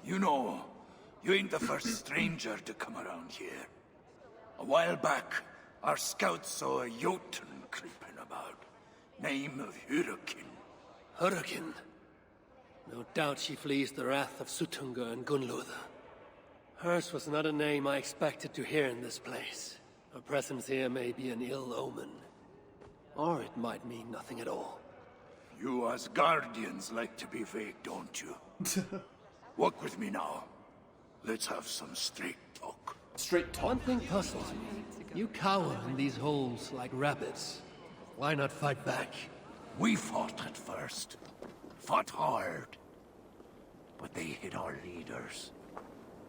You know, you ain't the first stranger to come around here. A while back, our scouts saw a Jotun creeping about. Name of Hurricane. Hurricane? No doubt she flees the wrath of Sutunga and Gunluther. Hers was not a name I expected to hear in this place. Her presence here may be an ill omen. Or it might mean nothing at all. You as guardians like to be vague, don't you? Walk with me now. Let's have some straight talk. Straight talk. One thing puzzles me. You cower in these holes like rabbits. Why not fight back? We fought at first. Fought hard. But they hid our leaders.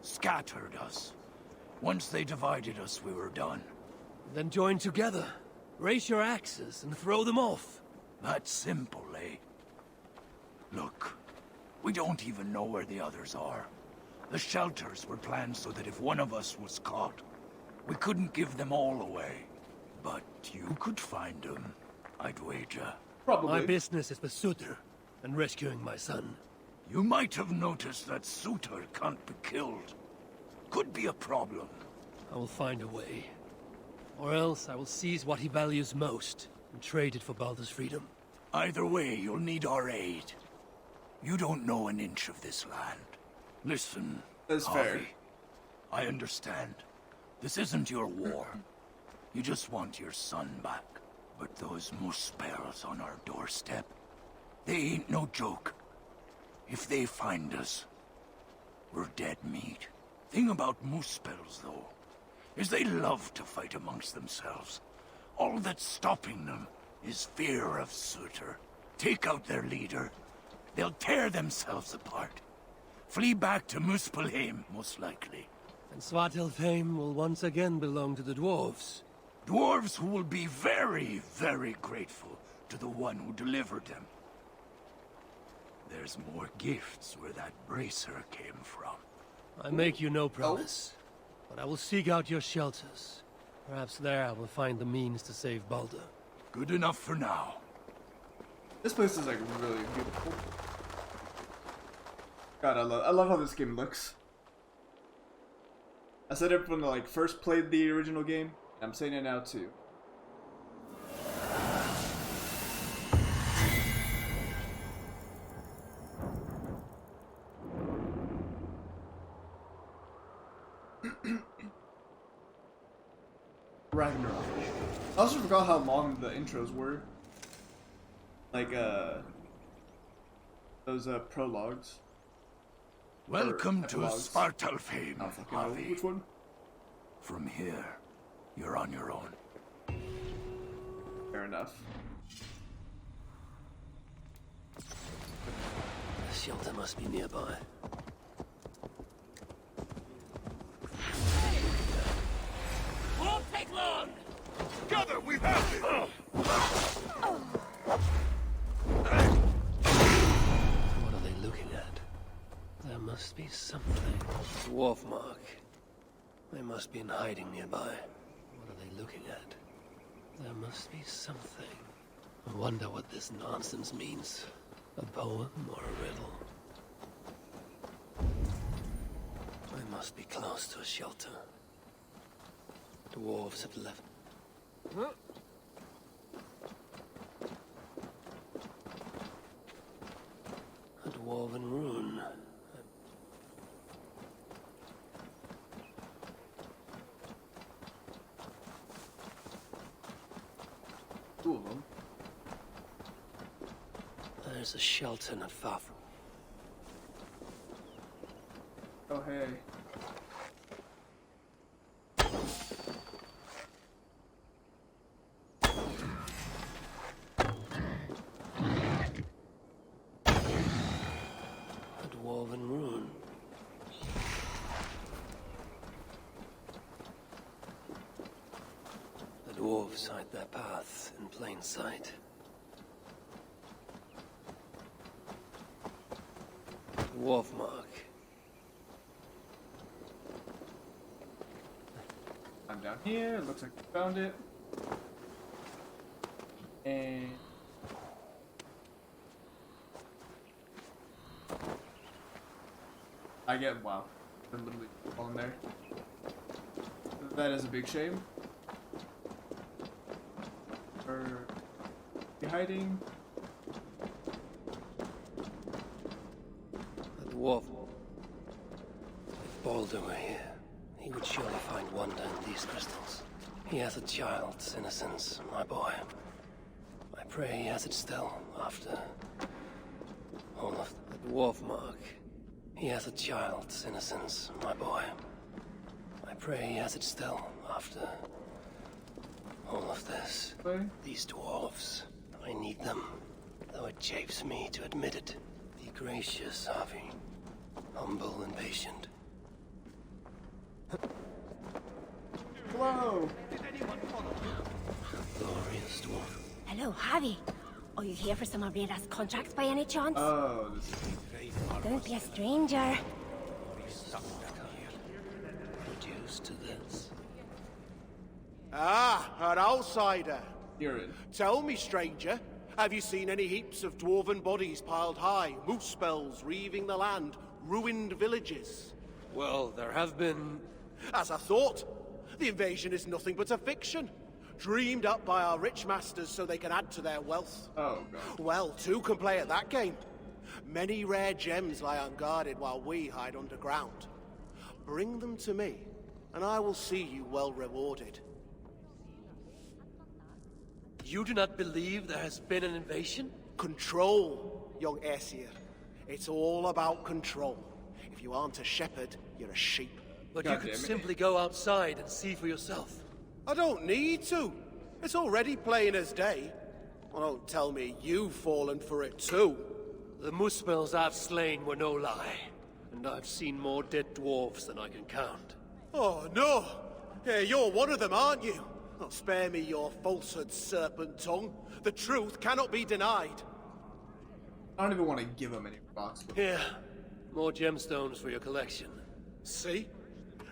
Scattered us. Once they divided us, we were done. Then join together. Raise your axes and throw them off. That's simple, eh? Look, we don't even know where the others are. The shelters were planned so that if one of us was caught, we couldn't give them all away. But you could find them, I'd wager. Probably. My business is with Sutur and rescuing my son. You might have noticed that Sutur can't be killed. Could be a problem. I will find a way. Or else I will seize what he values most and trade it for Baldur's freedom. Either way, you'll need our aid. You don't know an inch of this land. Listen, That's Harvey, fair. I understand. This isn't your war. You just want your son back. But those Muspels on our doorstep, they ain't no joke. If they find us, we're dead meat. Thing about Muspels, though, is they love to fight amongst themselves. All that's stopping them is fear of Sutur. Take out their leader, they'll tear themselves apart. Flee back to Muspelheim, most likely. And Svartalfheim will once again belong to the dwarves. Dwarves who will be very, very grateful to the one who delivered them. There's more gifts where that bracer came from. I make you no promise, but I will seek out your shelters. Perhaps there I will find the means to save Baldur. Good enough for now. This place is like really beautiful. God, I love how this game looks. I said it when I first played the original game. I'm saying it now too. Ragnorak. I also forgot how long the intros were. Like, those, prologues. Welcome to epilogues. Svartalfheim, I don't fucking know Harvey. which one. From here, you're on your own. Fair enough. The shelter must be nearby. Won't take long! Together, we have it! What are they looking at? There must be something. Dwarf mark. They must be in hiding nearby. What are they looking at? There must be something. I wonder what this nonsense means. A poem or a riddle? I must be close to a shelter. Dwarves have left. A dwarven rune. Two of them. There's a shelter not far from. Oh, hey. A dwarven rune. The dwarves hide their paths in plain sight. Dwarf mark. I'm down here. Looks like we found it. And I get, wow. They're literally falling there. That is a big shame. Are you hiding? A dwarf. If Baldur were here, he would surely find wonder in these crystals. He has a child's innocence, my boy. I pray he has it still, after all of the dwarf mark. He has a child's innocence, my boy. I pray he has it still, after all of this. Play? These dwarves, I need them, though it chafes me to admit it. Be gracious, Harvey. Humble and patient. Hello! Glorious dwarf. Hello, Harvey. Are you here for some of Rada's contracts by any chance? Oh, this is... Don't be a stranger. Reduced to this. Ah, an outsider. You're in. Tell me, stranger, have you seen any heaps of dwarven bodies piled high, moose spells reaving the land, ruined villages? Well, there have been... As I thought, the invasion is nothing but a fiction, dreamed up by our rich masters so they can add to their wealth. Oh, God. Well, two can play at that game. Many rare gems lie unguarded while we hide underground. Bring them to me, and I will see you well rewarded. You do not believe there has been an invasion? Control, young Aesir. It's all about control. If you aren't a shepherd, you're a sheep. But God you could damn it. simply go outside and see for yourself. I don't need to. It's already plain as day. Well, don't tell me you've fallen for it too. The muspels I've slain were no lie. And I've seen more dead dwarves than I can count. Oh, no! Yeah, you're one of them, aren't you? Oh, spare me your falsehood, serpent tongue. The truth cannot be denied. I don't even want to give him any rocks. But... Here, more gemstones for your collection. See?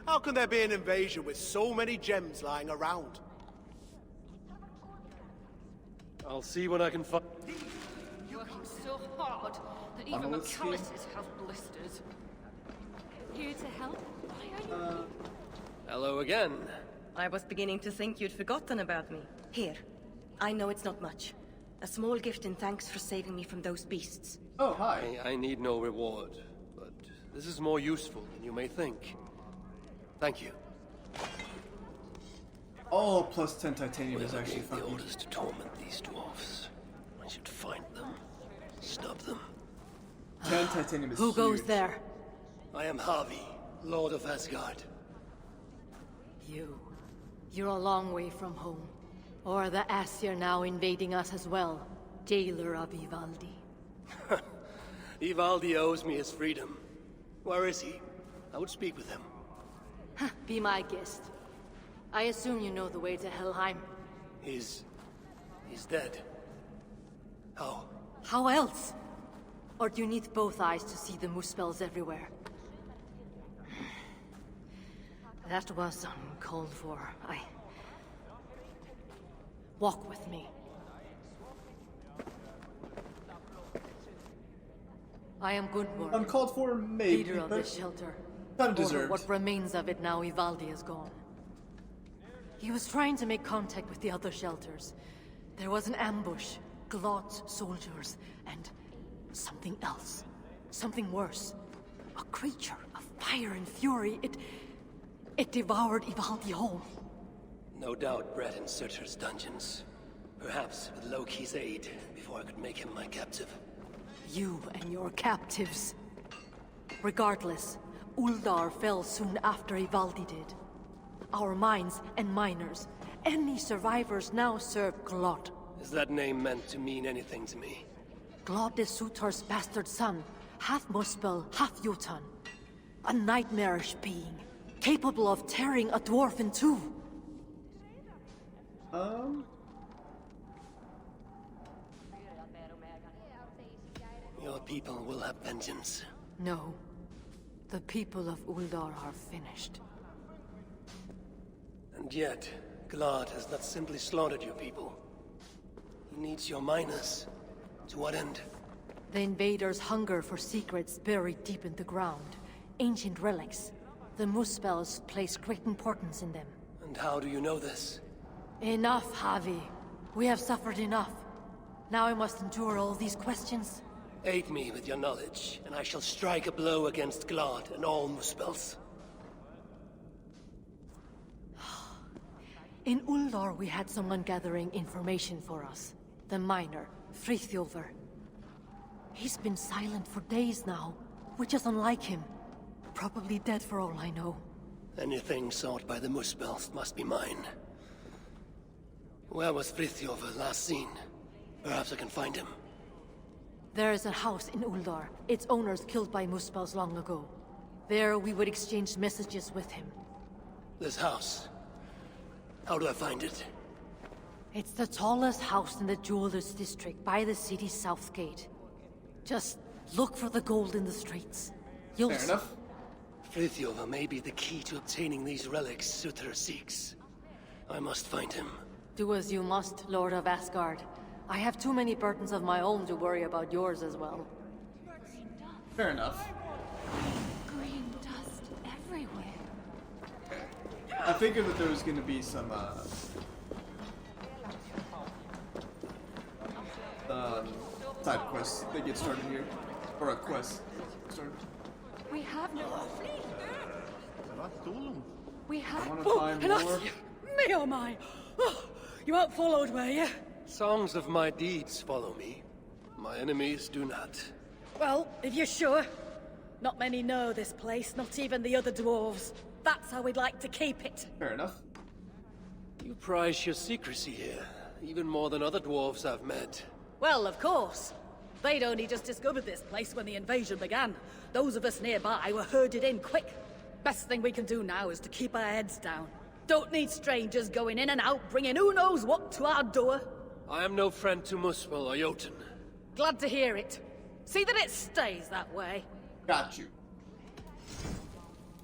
How can there be an invasion with so many gems lying around? I'll see what I can find. Working so hard that even my Honestly. calluses have blisters. Here to help? Why are you? Hello again. I was beginning to think you'd forgotten about me. Here. I know it's not much. A small gift in thanks for saving me from those beasts. Oh, hi. I need no reward, but this is more useful than you may think. Thank you. Oh, plus 10 titanium is Whoever actually gave the fucking... orders to torment these dwarfs. I should find them, stop them. 10 titanium is Who goes huge. there? I am Harvey, Lord of Asgard. You're a long way from home. Or the Aesir now invading us as well. Jailer of Ivaldi. Ivaldi owes me his freedom. Where is he? I would speak with him. Be my guest. I assume you know the way to Helheim. He's dead. How? How else? Or do you need both eyes to see the muspels everywhere? That was uncalled for. Walk with me. I am Gudmund, Uncalled for, maybe, leader of but this shelter. kind of Or deserved. what remains of it now Ivaldi is gone. He was trying to make contact with the other shelters. There was an ambush, Glot soldiers, and something else. Something worse. A creature of fire and fury. It devoured Ivaldi whole. No doubt bred in Surtur's dungeons. Perhaps with Loki's aid, before I could make him my captive. You and your captives. Regardless, Uldar fell soon after Ivaldi did. Our mines and miners, any survivors now serve Glot. Is that name meant to mean anything to me? Glot is Surtur's bastard son, half Muspel, half Jotun. A nightmarish being, capable of tearing a dwarf in two. Your people will have vengeance. No. The people of Uldar are finished. And yet, Glad has not simply slaughtered your people. He needs your miners. To what end? The invaders hunger for secrets buried deep in the ground. ancient relics. The Muspels place great importance in them. And how do you know this? Enough, Javi. We have suffered enough. Now I must endure all these questions. Aid me with your knowledge, and I shall strike a blow against Glad and all Muspels. In Uldar, we had someone gathering information for us. The miner, Frithjofr. He's been silent for days now, which is unlike him. Probably dead for all I know. Anything sought by the Muspels must be mine. Where was Frithjofr last seen? Perhaps I can find him. There is a house in Uldar. Its owners killed by Muspels long ago. There we would exchange messages with him. This house. How do I find it? It's the tallest house in the Jewelers District by the city's south gate. Just look for the gold in the streets. You'll Fair see. enough. Frithjofr may be the key to obtaining these relics Sutra seeks. I must find him. Do as you must, Lord of Asgard. I have too many burdens of my own to worry about yours as well. Fair enough. Green dust everywhere. I figured that there was gonna be some side quests that get started here, or a quest started. We have no. We I have. want to find more. Me oh my! Oh, you weren't followed, were you? Songs of my deeds follow me. My enemies do not. Well, if you're sure. Not many know this place, not even the other dwarves. That's how we'd like to keep it. Fair enough. You prize your secrecy here, even more than other dwarves I've met. Well, of course. They'd only just discovered this place when the invasion began. Those of us nearby were herded in quick. Best thing we can do now is to keep our heads down. Don't need strangers going in and out, bringing who knows what to our door. I am no friend to Muspel or Jotun. Glad to hear it. See that it stays that way. Got you.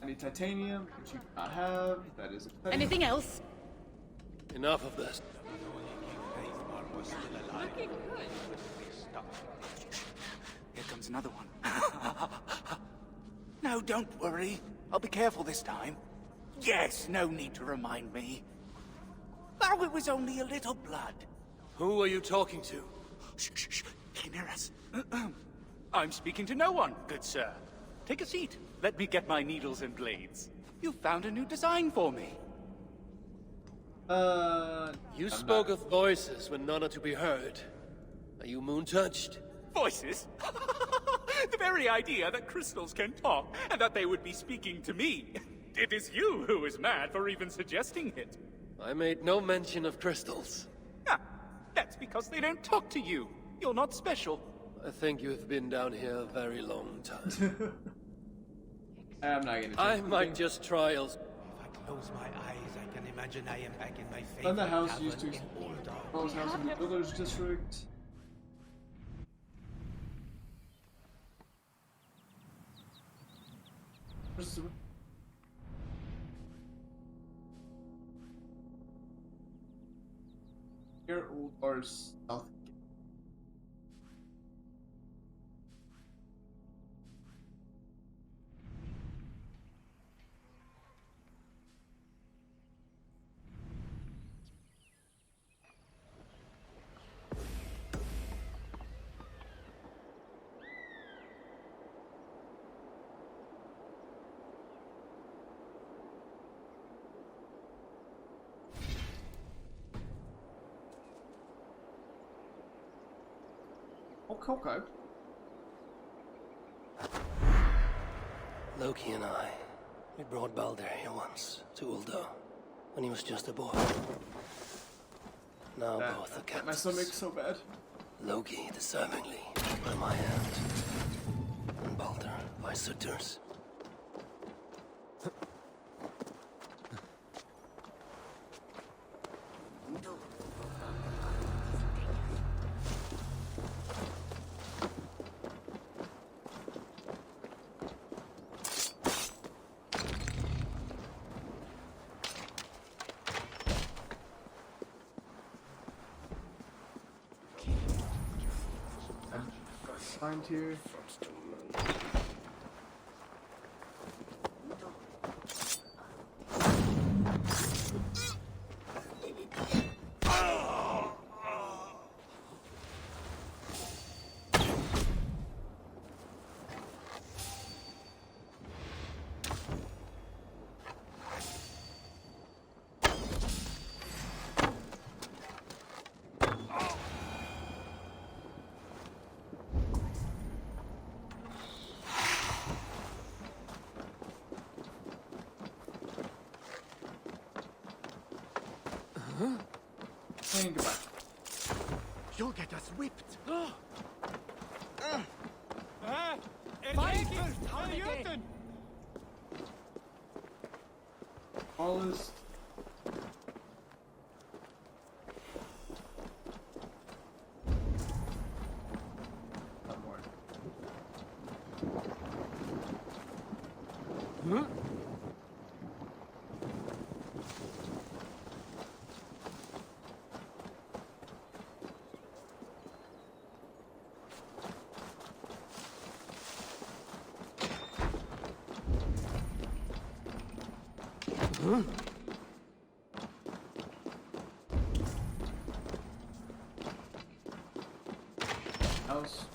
I need titanium, which you do not have. That is a Anything else? Enough of this. Here comes another one. No, don't worry. I'll be careful this time. Yes, no need to remind me. Oh, it was only a little blood. Who are you talking to? Shh, shh, shh. He can hear us. I'm speaking to no one, good sir. Take a seat. Let me get my needles and blades. You found a new design for me. You spoke of voices when none are to be heard. Are you moon-touched? Voices? The very idea that crystals can talk, and that they would be speaking to me. It is you who is mad for even suggesting it. I made no mention of crystals. Ah, that's because they don't talk to you. You're not special. I think you have been down here a very long time. I'm not gonna. I might just try If I close my eyes, I can imagine I am back in my favorite Then the house tavern used to. in Uldar. House in the Village District. Where's the... Here, Uldar's south. Okay. Loki and I, we brought Balder here once, to Uldar, when he was just a boy. Now both are That my stomach captives. so bad. Loki deservingly by my hand, and Balder by Sutur's. Find here. And goodbye. You'll get us whipped. Smallest. Not more. House.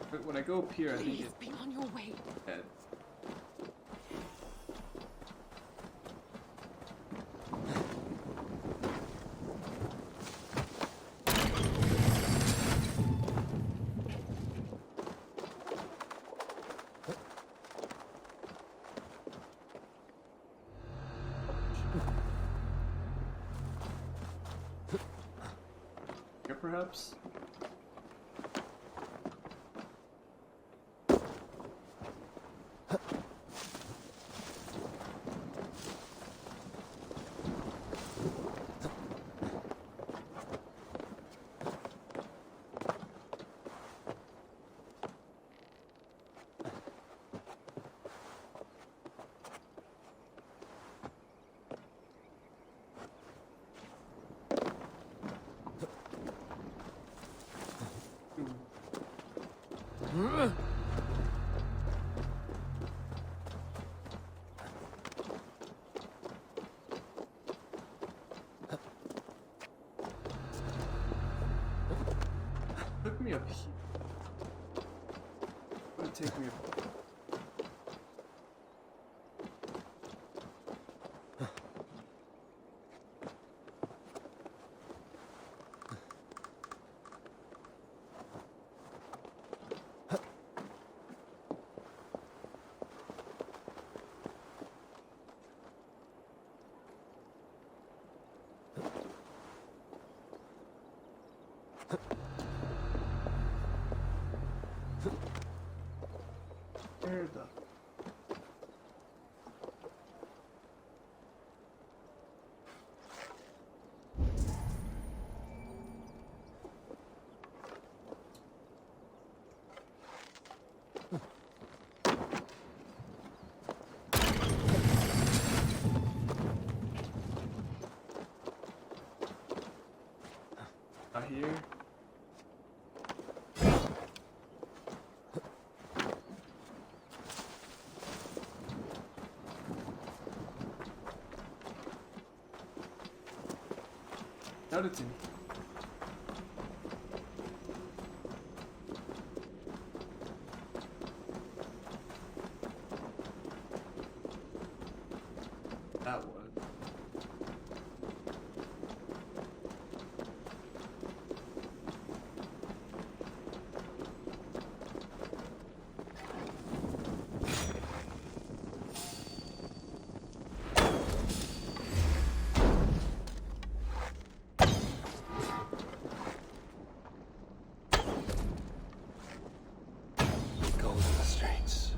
But when I go up here, I think Please, it's be on your way. dead. Here, perhaps? Took me up here. Would it take me up? Where the? Not here. Editing. That was. Gold in the streets.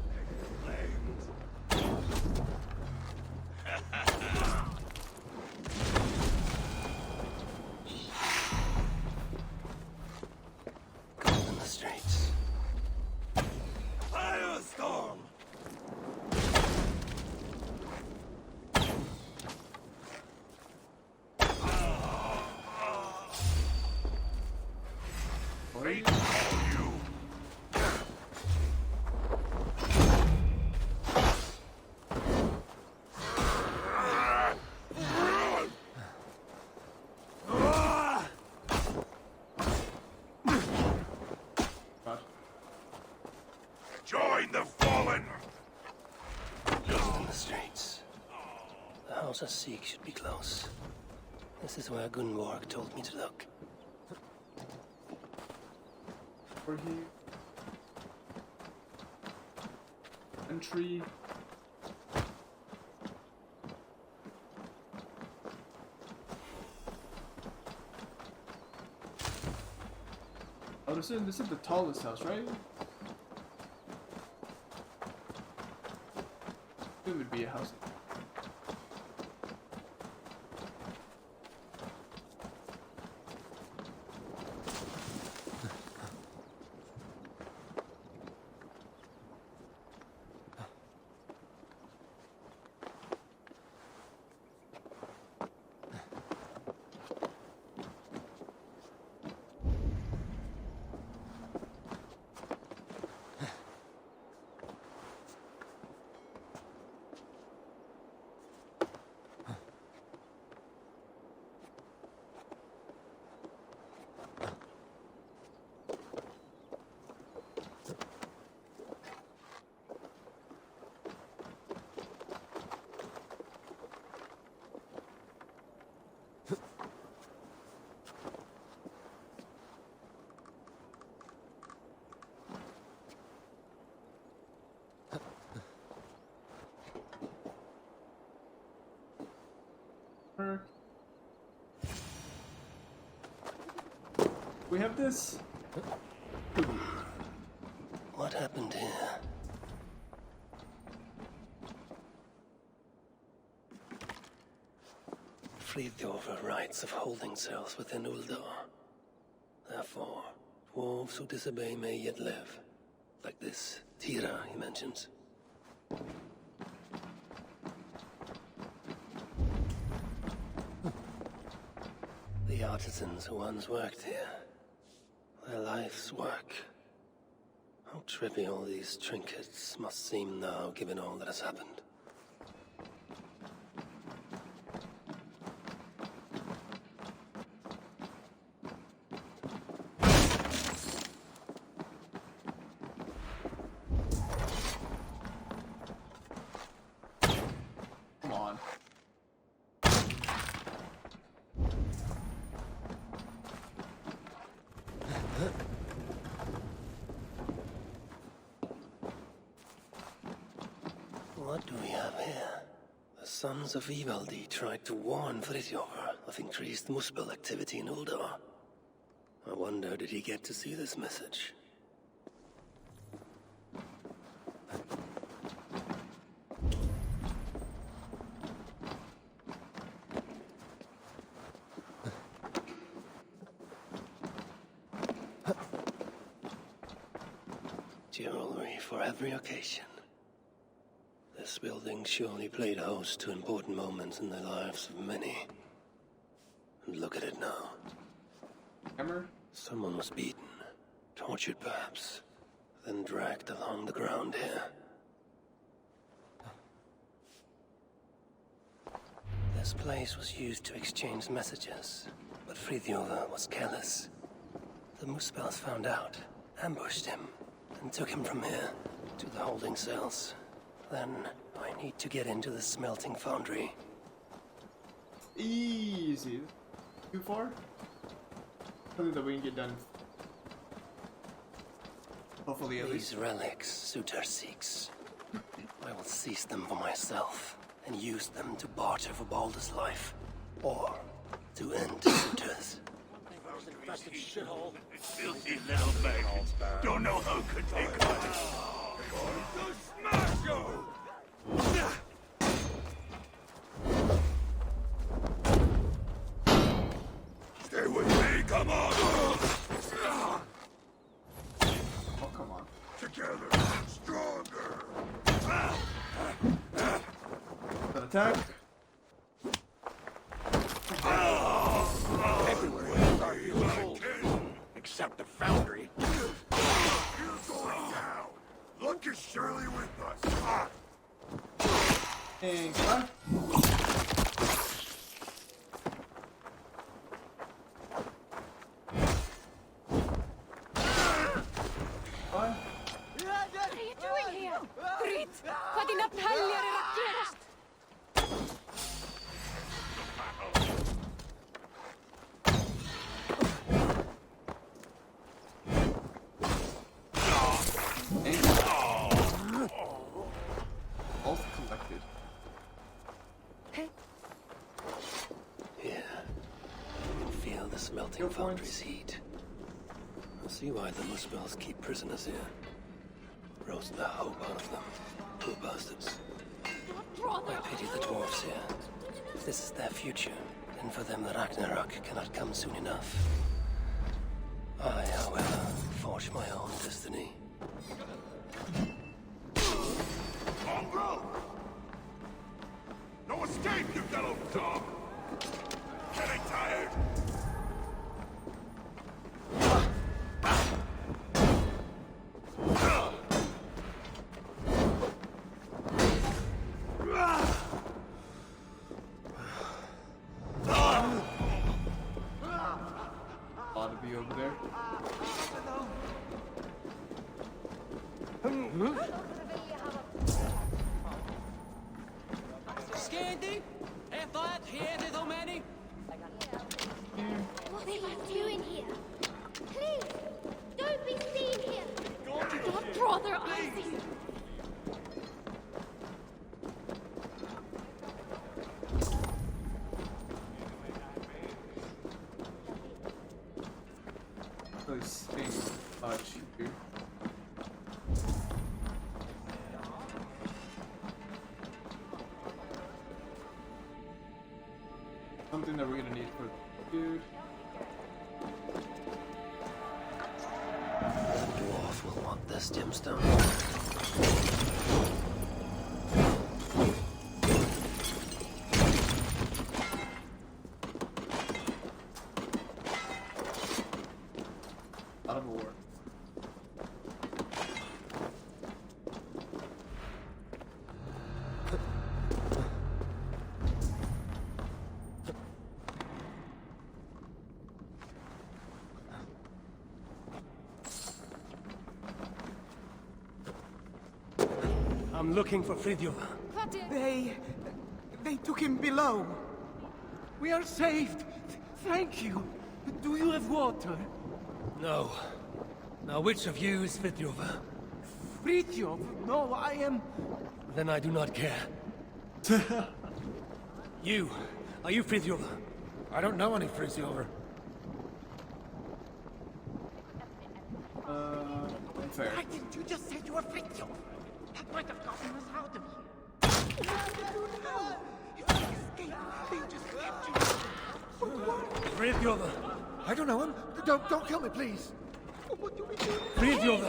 Gold in the streets. Firestorm! Wait. God. Join the fallen! Gold in the streets. The house of Seek should be close. This is where Gunborg told me to look. Over here. Entry. this is the tallest house, right? It would be a house. We have this. What happened here? Frithjof writes of holding cells within Uldar. Therefore, dwarves who disobey may yet live. Like this TYRA he mentions. The artisans who once worked here. Their life's work. How trivial these trinkets must seem now, given all that has happened. Come on. What do we have here? The Sons of Ivaldi tried to warn Frithjof of increased Muspel activity in Uldar. I wonder, did he get to see this message? Jewelry for every occasion. This building surely played host to important moments in the lives of many. And look at it now. Hammer? Someone was beaten, tortured perhaps, then dragged along the ground here. This place was used to exchange messages, but Frithjof was careless. The Muspels found out, ambushed him, and took him from here to the holding cells. Then I need to get into the smelting foundry. Easy. Too far? Something that we can get done. Hopefully at least. These relics Suter seeks. I will seize them for myself and use them to barter for Baldur's life, or to end Suter's. Filthy little maggots. Don't know how could they cut it. Smash you! Stay with me, come on! Oh, come on. Together, stronger! That attack? Everywhere are beautiful, except the foundry. You're going down. Luck is surely with us. And cut. What? What are you doing here? Brit, hvað í nafn heljar er að gerast? Both collected. Here, you can feel the smelting foundry's heat. A see why the Muspels keep prisoners here. Roast the hope out of them. Poor bastards. I pity the dwarves here. If this is their future, then for them the Ragnarok cannot come soon enough. I, however, forge my own destiny. Mongrel! No escape, you yellow dog! Getting tired? Ought to be over there. Scandy? If that here is so many? What are you doing here? Please, don't be seen here. God, brother, I see you. Those things are cheaper. Something that we're gonna need for the dude. The dwarf will want this gemstone. Out of war. I'm looking for Fridtjof. They took him below. We are saved. Thank you. Do you have water? No. Now which of you is Fridtjof? Fridtjof? No, I am... Then I do not care. You. Are you Fridtjof? I don't know any Fridtjof. Unfair. Why didn't you just say you were Fridtjof? That might have gotten us out of here. If we escape, they just kept you. Fridtjof! I don't know him. Don't kill me, please. What do we do? Fridtjof!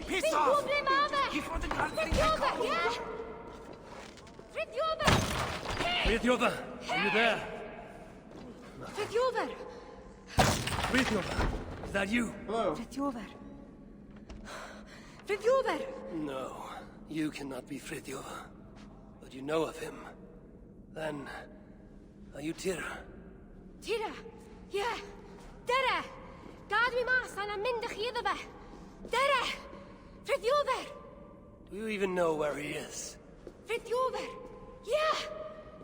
Piss Fridtjof off! blir med meg! He's for the goddamn Fridtjof, ja! Fridtjof! Fridtjof! Are you there? Fridtjof! Fridtjof! Is that you? Hello. Fridtjof! Fridtjof! No. You cannot be Fridtjof. But you know of him. Then... Are you TYRA? TYRA! Ja! TYRA! Gad mi mas an a mindach yidava! TYRA! Fridtjof! Do you even know where he is? Fridtjof! Ja!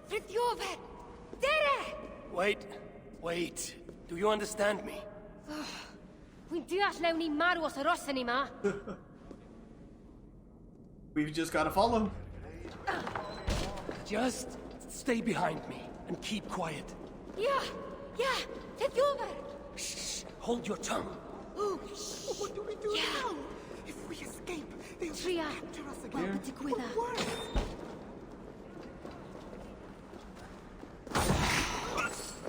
Fridtjof! TYRA! Wait. Do you understand me? We dias lewni maru os a rossani ma! We've just gotta follow. Just stay behind me and keep quiet. Ja! Ja! Fridtjof! Shh! Hold your tongue. Oh, What do we do Yeah. now? If we escape, they'll Tria! capture us Wel again. byti gwydda. Or worse.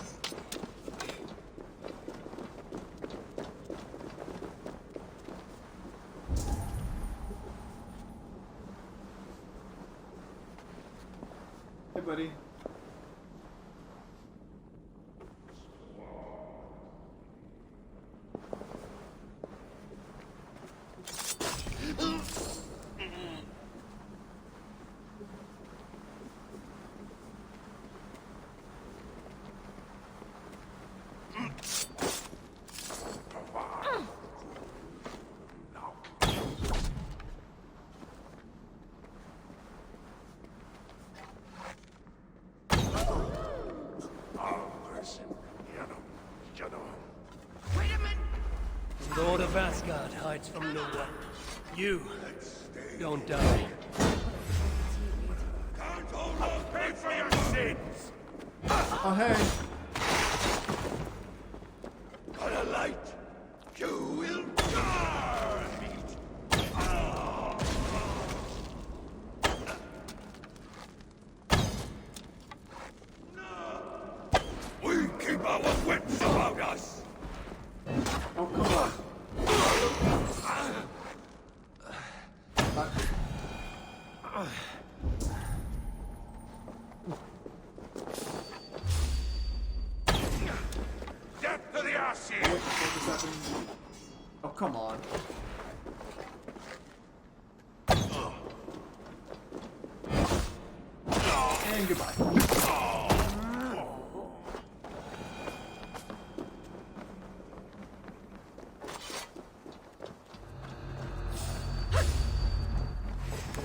Hey, buddy. The Lord of Asgard hides from no one. You don't die. Can't hold up, pay for your sins! Oh, hey. Got a light? You will die! We keep our wits about us! Oh, come on. Death to the ass Wait, what just happened? Oh, come on. And goodbye.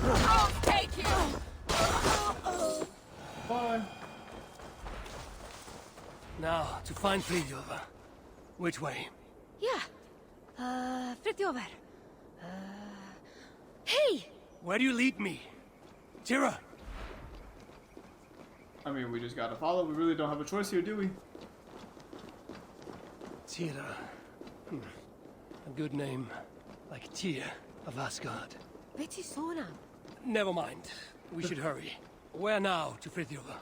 I'll take you! Bye. Now, to find Frithjofa. Which way? Yeah. Frithjofer. Hey! Where do you lead me? TYRA! I mean, we just gotta follow. We really don't have a choice here, do we? TYRA. A good name. Like Tyr of Asgard. Betty Sona. Never mind. We should hurry. Where now to Frithjofa?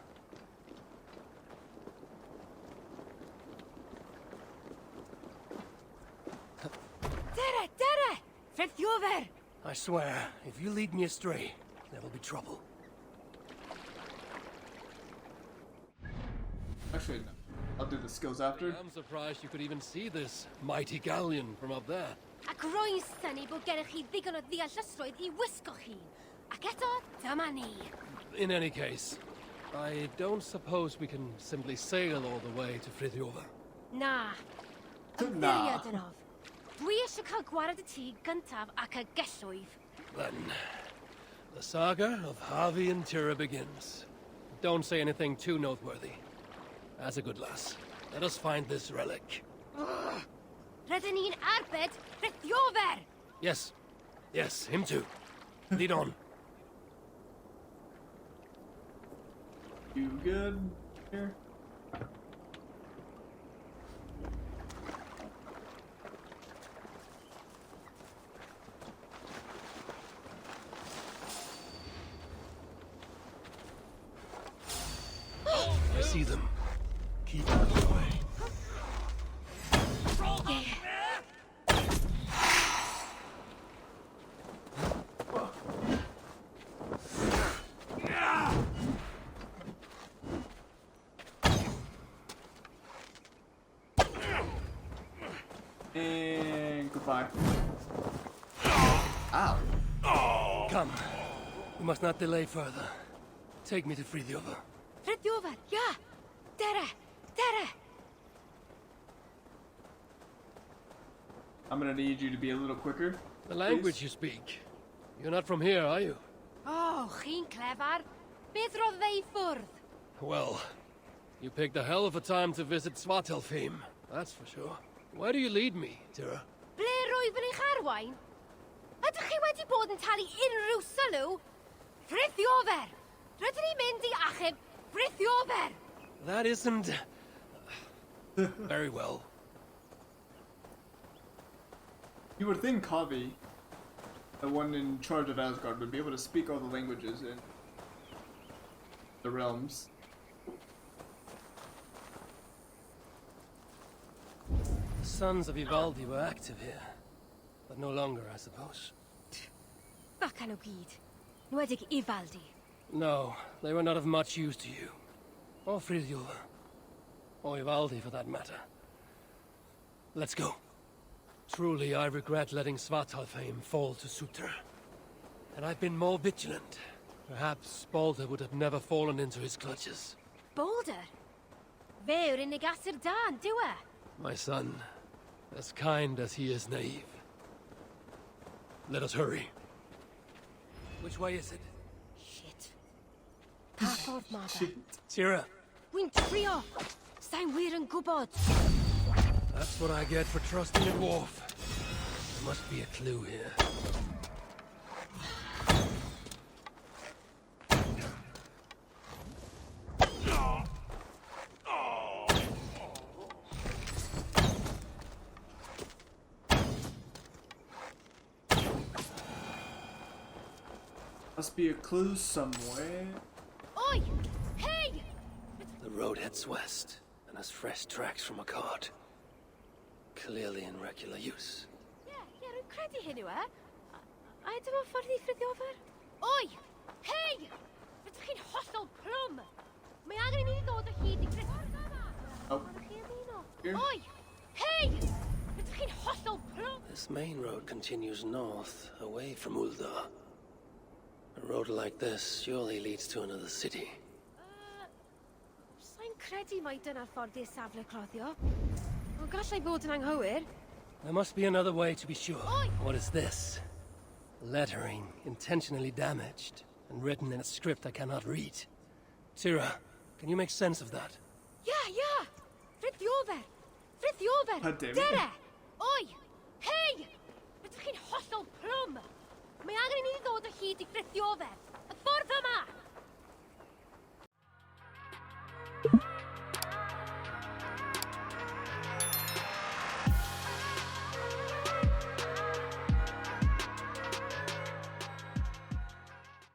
Dere! Frithjofer! I swear, if you lead me astray, there will be trouble. Actually, no. I'll do the skills after. I'm surprised you could even see this mighty galleon from up there. Ac roi'n syni bod gennych chi ddigon o ddeallusrwydd I wisgo chi. Ac eto, dyma ni. In any case, I don't suppose we can simply sail all the way to Frithjofa. Na. Na. Ymddiried yn of. Dwi eisiau cael gwared y tŷ gyntaf ac y gellwydd. Then, the saga of Harvey and TYRA begins. Don't say anything too noteworthy. As a good lass, let us find this relic. Rydyn ni'n arbed Frithjofer! Yes, yes, him too. Lead on. You good here? I see them. Keep out of the way. And goodbye. Ow. Come. We must not delay further. Take me to Frithjofa. Frithjofer, ja! Dere! I'm gonna need you to be a little quicker. The language you speak. You're not from here, are you? Oh, chi'n clefar. Beth roedd ei ffwrdd? Well, you picked a hell of a time to visit Svartalfheim, that's for sure. Where do you lead me, TYRA? Ble rwyf yn eich arwain? Ydych chi wedi bod yn talu unrhyw sylw? Frithjofer! Rydyn ni'n mynd I achub Frithjofer! That isn't... Very well. You would think Kavi, the one in charge of Asgard, would be able to speak all the languages in the realms. The sons of Ivaldi were active here, but no longer, I suppose. Bacan o gyd. Nwedig Ivaldi. No, they were not of much use to you. Or Frithjofa. Or Ivaldi, for that matter. Let's go. Truly, I regret letting Svartalfheim fall to Sutra. Had I been more vigilant, perhaps Balder would have never fallen into his clutches. Balder? Fe yw'r unig asur da, yn dyw e? My son, as kind as he is naive. Let us hurry. Which way is it? Shit. Pa ffordd ma fe? TYRA, Wy'n trio! Sa'n wir yn gwybod. that's what I get for trusting a dwarf. There must be a clue here. Must be a clue somewhere. Oi! Hey! The road heads west and has fresh tracks from a cart. Clearly in regular use. Ie, rwy'n credu hyn yw e. A dyma ffordd i ffryddio fer? Oi! Hei! Rydych chi'n hollol plwm! Mae angen i ni ddod o hyd i Chris. Oh. Ydych chi ymuno? Here. Oi! Hei! Rydych chi'n hollol plwm! This main road continues north, away from Uldar. A road like this surely leads to another city. Sa'n credu mai dyna'r ffordd i'r safle cloddio. Ond gallai bod yn anghywir. There must be another way to be sure. Oi! What is this? Lettering intentionally damaged and written in a script I cannot read. TYRA, can you make sense of that? Ia! Ffrydiofer! Ffrydiofer! God damn it. Dere! Oi! Hei! Rydych chi'n hollol plwm! Mae angen i ni ddod o hyd i ffrydiofer.